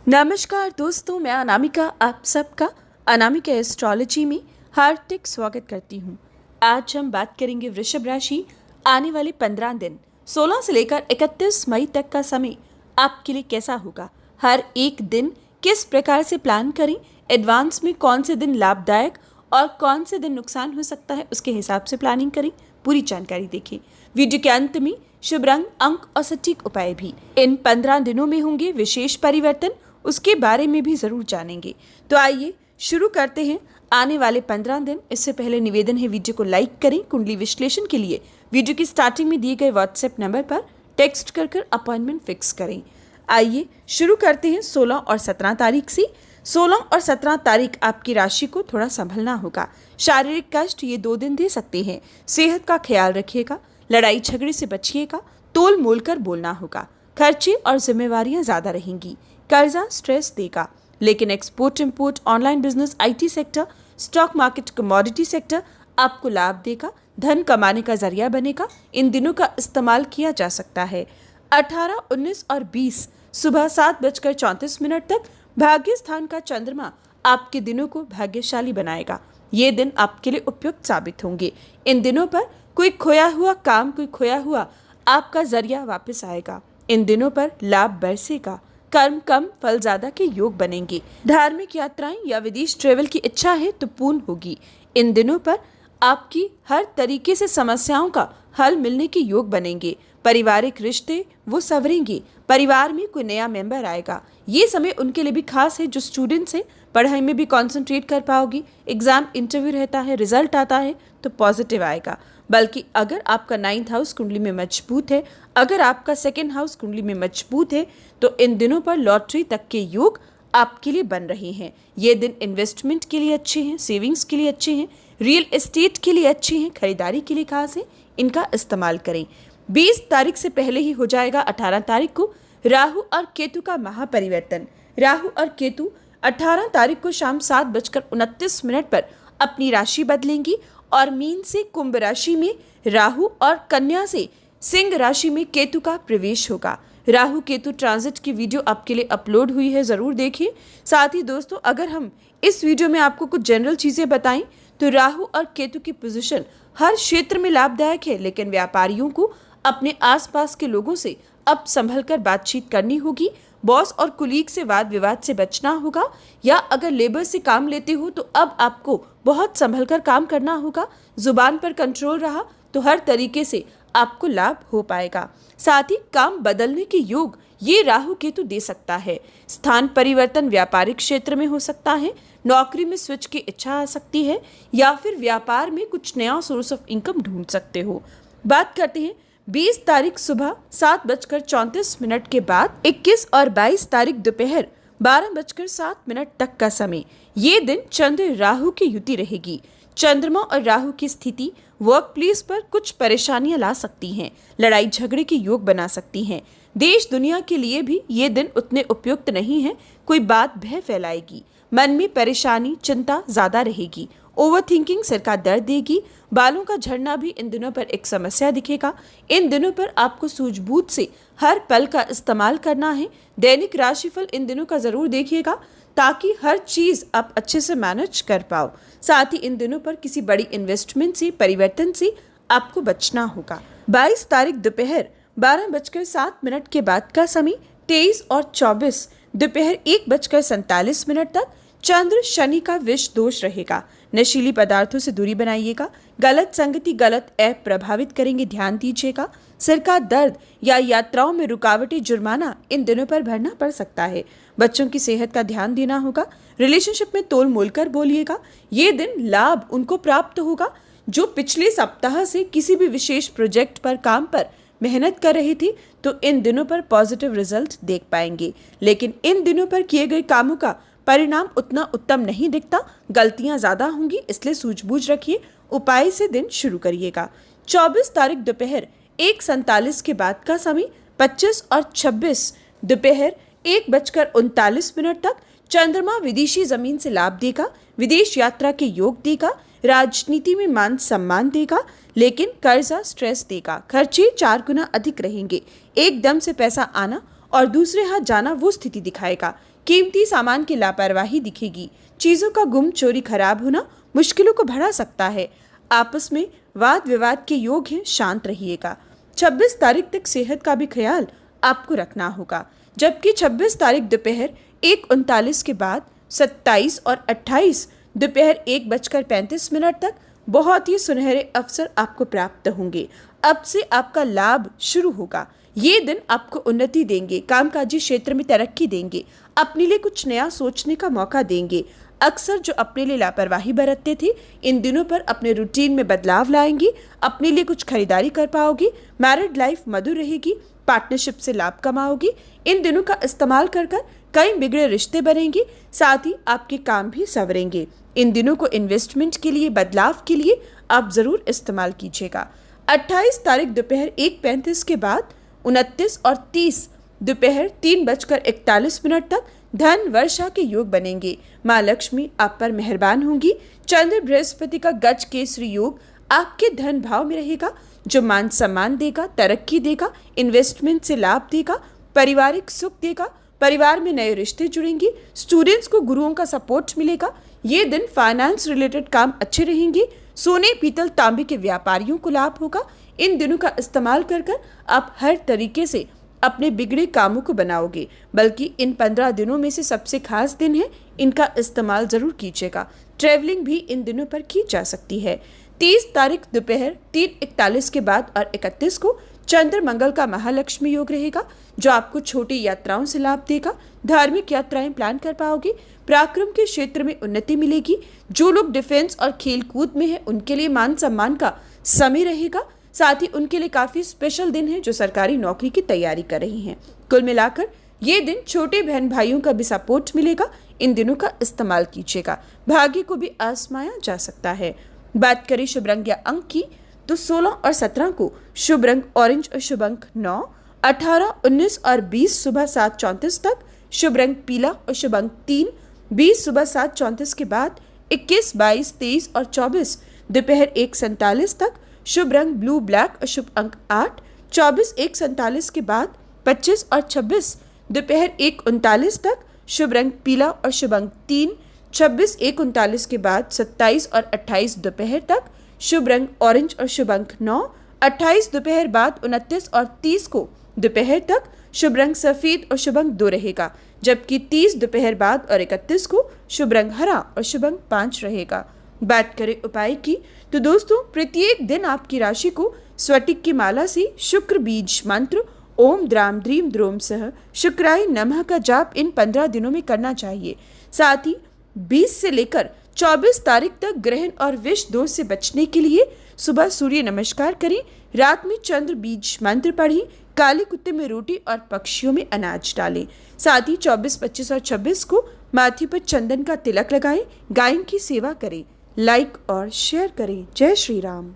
नमस्कार दोस्तों, मैं अनामिका आप सबका अनामिका एस्ट्रोलॉजी में हार्दिक स्वागत करती हूँ। आज हम बात करेंगे वृषभ राशि आने वाले 15 दिन 16 से लेकर 31 मई तक का समय आपके लिए कैसा होगा। हर एक दिन किस प्रकार से प्लान करें, एडवांस में कौन से दिन लाभदायक और कौन से दिन नुकसान हो सकता है, उसके हिसाब से प्लानिंग करें। पूरी जानकारी देखें। वीडियो के अंत में शुभ रंग, अंक और सटीक उपाय भी इन 15 दिनों में होंगे। विशेष परिवर्तन उसके बारे में भी ज़रूर जानेंगे। तो आइए शुरू करते हैं आने वाले 15 दिन। इससे पहले निवेदन है, वीडियो को लाइक करें। कुंडली विश्लेषण के लिए वीडियो की स्टार्टिंग में दिए गए व्हाट्सएप नंबर पर टेक्स्ट कर अपॉइंटमेंट फिक्स करें। आइए शुरू करते हैं 16 और 17 तारीख से। 16 और 17 तारीख आपकी राशि को थोड़ा संभलना होगा। शारीरिक कष्ट ये 2 दिन दे सकते हैं। सेहत का ख्याल रखिएगा, लड़ाई झगड़े से बचिएगा, तोल मोल कर बोलना होगा। खर्चे और जिम्मेवारियां ज़्यादा रहेंगी। कर्जा स्ट्रेस देगा, लेकिन export import, online business, IT sector, stock market, commodity sector आपको लाभ देगा। धन कमाने का जरिया बनेगा। इन दिनों का इस्तेमाल किया जा सकता है। 18, 19 और 20 सुबह 7:34 तक भाग्य स्थान का चंद्रमा आपके दिनों को भाग्यशाली बनाएगा। ये दिन आपके लिए उपयुक्त साबित होंगे। इन दिनों पर कोई खोया हुआ काम, कोई खोया हुआ आपका जरिया वापस आएगा। इन दिनों पर लाभ बरसेगा। कर्म कम फल ज्यादा के योग बनेंगे। धार्मिक यात्राएं या विदेश ट्रेवल की इच्छा है तो पूर्ण होगी। इन दिनों पर आपकी हर तरीके से समस्याओं का हल मिलने के योग बनेंगे। पारिवारिक रिश्ते वो संवरेंगे। परिवार में कोई नया मेंबर आएगा। ये समय उनके लिए भी खास है जो स्टूडेंट्स हैं। पढ़ाई में भी कंसंट्रेट कर पाओगी। एग्जाम इंटरव्यू रहता है, रिजल्ट आता है तो पॉजिटिव आएगा। बल्कि अगर आपका 9th हाउस कुंडली में मजबूत है, अगर आपका 2nd हाउस कुंडली में मजबूत है, तो इन दिनों पर लॉटरी तक के योग आपके लिए बन रहे हैं। ये दिन इन्वेस्टमेंट के लिए अच्छे हैं, सेविंग्स के लिए अच्छे हैं, रियल एस्टेट के लिए अच्छे हैं, खरीदारी के लिए खास है। इनका इस्तेमाल करें। 20 तारीख से पहले ही हो जाएगा 18 तारीख को राहु और केतु का महापरिवर्तन। राहु और केतु 18 तारीख को शाम 7:29 पर अपनी राशि बदलेंगी और मीन से कुंभ राशि में राहु और कन्या से सिंह राशि में केतु का प्रवेश होगा। राहु केतु ट्रांजिट की वीडियो आपके लिए अपलोड हुई है, ज़रूर देखिए। साथ ही दोस्तों, अगर हम इस वीडियो में आपको कुछ जनरल चीज़ें बताएं तो राहु और केतु की पोजीशन हर क्षेत्र में लाभदायक है, लेकिन व्यापारियों को अपने आसपास के लोगों से अब संभल कर बातचीत करनी होगी। बॉस और कुलीग से वाद विवाद से बचना होगा, या अगर लेबर से काम लेते हो तो अब आपको बहुत संभल कर काम करना होगा। जुबान पर कंट्रोल रहा तो हर तरीके से आपको लाभ हो पाएगा। साथ ही काम बदलने के योग ये राहु केतु दे सकता है। स्थान परिवर्तन व्यापारिक क्षेत्र में हो सकता है। नौकरी में स्विच की इच्छा आ सकती है, या फिर व्यापार में कुछ नया सोर्स ऑफ इनकम ढूंढ सकते हो। बात करते हैं 20 तारीख सुबह 7:34 के बाद 21 और 22 तारीख दोपहर 12:07 तक का समय। ये दिन चंद्र राहु की युति रहेगी। चंद्रमा और राहु की स्थिति वर्क प्लेस पर कुछ परेशानियां ला सकती हैं, लड़ाई झगड़े के योग बना सकती हैं। देश दुनिया के लिए भी ये दिन उतने उपयुक्त नहीं है। कोई बात भय फैलाएगी। मन में परेशानी, चिंता ज्यादा रहेगी। ओवर थिंकिंग सिर का दर्द देगी। बालों का झड़ना भी इन दिनों पर एक समस्या दिखेगा। इन दिनों पर आपको सूझबूझ से हर पल का इस्तेमाल करना है। दैनिक राशिफल इन दिनों का जरूर देखिएगा, ताकि हर चीज आप अच्छे से मैनेज कर पाओ। साथ ही इन दिनों पर किसी बड़ी इन्वेस्टमेंट से, परिवर्तन से आपको बचना होगा। 22 तारीख दोपहर 12:07 के बाद का समय। 23 और 24 दोपहर 1:47 तक चंद्र शनि का विष दोष रहेगा। नशीली पदार्थों से दूरी बनाइएगा। गलत संगति, गलत ऐप प्रभावित करेंगे, ध्यान दीजिएगा। सिर का दर्द या यात्राओं में रुकावटें, जुर्माना इन दिनों पर भरना पड़ सकता है। बच्चों की सेहत का ध्यान देना होगा। रिलेशनशिप में तोल मोल कर बोलिएगा। ये दिन लाभ उनको प्राप्त होगा जो पिछले सप्ताह से किसी भी विशेष प्रोजेक्ट पर, काम पर मेहनत कर रहे थे, तो इन दिनों पर पॉजिटिव रिजल्ट देख पाएंगे। लेकिन इन दिनों पर किए गए कामों का परिणाम उतना उत्तम नहीं दिखता। गलतियां ज्यादा होंगी, इसलिए सूझबूझ रखिए। उपाय से दिन शुरू करिएगा। 24 तारीख दोपहर 1:47 के बाद का समय। 25 और 26 दोपहर 1:39 तक चंद्रमा विदेशी जमीन से लाभ देगा। विदेश यात्रा के योग देगा। राजनीति में मान सम्मान देगा, लेकिन कर्जा स्ट्रेस देगा। खर्चे 4 गुना अधिक रहेंगे। एकदम से पैसा आना और दूसरे हाथ जाना वो स्थिति दिखाएगा। कीमती सामान की लापरवाही दिखेगी। चीजों का गुम चोरी खराब होना मुश्किलों को बढ़ा सकता है। आपस में वाद विवाद के योग है, शांत रहिएगा। 26 तारीख तक सेहत का भी ख्याल आपको रखना होगा, जबकि 26 तारीख दोपहर 1:39 के बाद 27 और 28 दोपहर 1:35 तक बहुत ही सुनहरे अवसर आपको प्राप्त होंगे। अब से आपका लाभ शुरू होगा। ये दिन आपको उन्नति देंगे, कामकाजी क्षेत्र में तरक्की देंगे, अपने लिए कुछ नया सोचने का मौका देंगे। अक्सर जो अपने लिए लापरवाही बरतते थे, इन दिनों पर अपने रूटीन में बदलाव लाएंगे, अपने लिए कुछ खरीदारी कर पाओगी। मैरिड लाइफ मधुर रहेगी, पार्टनरशिप से लाभ कमाओगी। इन दिनों का इस्तेमाल कर कई बिगड़े रिश्ते बनेंगे, साथ ही आपके काम भी संवरेंगे। इन दिनों को इन्वेस्टमेंट के लिए, बदलाव के लिए आप जरूर इस्तेमाल कीजिएगा। 28 तारीख दोपहर 1:35 के बाद 29 और 30 दोपहर 3:41 तक धन वर्षा के योग बनेंगे। माँ लक्ष्मी आप पर मेहरबान होंगी। चंद्र बृहस्पति का गज केसरी योग आपके धन भाव में रहेगा, जो मान सम्मान देगा, तरक्की देगा, इन्वेस्टमेंट से लाभ देगा, पारिवारिक सुख देगा। परिवार में नए रिश्ते जुड़ेंगे। स्टूडेंट्स को गुरुओं का सपोर्ट मिलेगा। ये दिन फाइनेंस रिलेटेड काम अच्छे रहेंगे। सोने, पीतल, तांबे के व्यापारियों को लाभ होगा। इन दिनों का इस्तेमाल कर आप हर तरीके से अपने बिगड़े कामों को बनाओगे, बल्कि इन 15 दिनों में से सबसे खास दिन है, इनका इस्तेमाल जरूर कीजिएगा। ट्रैवलिंग भी इन दिनों पर की जा सकती है। 30 तारीख दोपहर 3:41 के बाद और 31 को चंद्र मंगल का महालक्ष्मी योग रहेगा, जो आपको छोटी यात्राओं से लाभ देगा। धार्मिक यात्राएं प्लान कर पाओगे। पराक्रम के क्षेत्र में उन्नति मिलेगी। जो लोग डिफेंस और खेल कूद में है, उनके लिए मान सम्मान का समय रहेगा। साथ ही उनके लिए काफी स्पेशल दिन है जो सरकारी नौकरी की तैयारी कर रही हैं। कुल मिलाकर ये दिन छोटे बहन भाइयों का भी सपोर्ट मिलेगा। इन दिनों का इस्तेमाल कीजिएगा। भाग्य को भी आजमाया जा सकता है। बात करें शुभ रंग या अंक की, तो 16 और 17 को शुभ रंग ऑरेंज और शुभ अंक 9, 18, 19 और 20 सुबह 7:34 तक शुभ रंग पीला और शुभ अंक 3, 20 सुबह 7:34 के बाद 21, 22, 23 और 24 दोपहर 1:47 तक शुभ रंग ब्लू ब्लैक और शुभ अंक 8, 24, 1:47 के बाद 25 और 26 दोपहर 1:39 तक शुभ रंग पीला और शुभ अंक 3, 26, 1:39 के बाद 27 और 28 दोपहर तक शुभ रंग ऑरेंज और शुभ अंक 9, 28 दोपहर बाद 29 और 30 को दोपहर तक शुभ रंग सफेद और शुभ अंक 2 रहेगा, जबकि 30 दोपहर बाद और 31 को शुभ रंग हरा और शुभ अंक 5 रहेगा। बात करें उपाय की, तो दोस्तों प्रत्येक दिन आपकी राशि को स्फटिक की माला से शुक्र बीज मंत्र ओम द्राम द्रीम द्रोम सह शुक्राय नमः का जाप इन 15 दिनों में करना चाहिए। साथ ही 20 से लेकर 24 तारीख तक ग्रहण और विष दोष से बचने के लिए सुबह सूर्य नमस्कार करें, रात में चंद्र बीज मंत्र पढ़ें, काले कुत्ते में रोटी और पक्षियों में अनाज डालें। साथ ही 24, 25 और 26 को माथे पर चंदन का तिलक लगाएं, गाय की सेवा करें, लाइक और शेयर करें। जय श्री राम।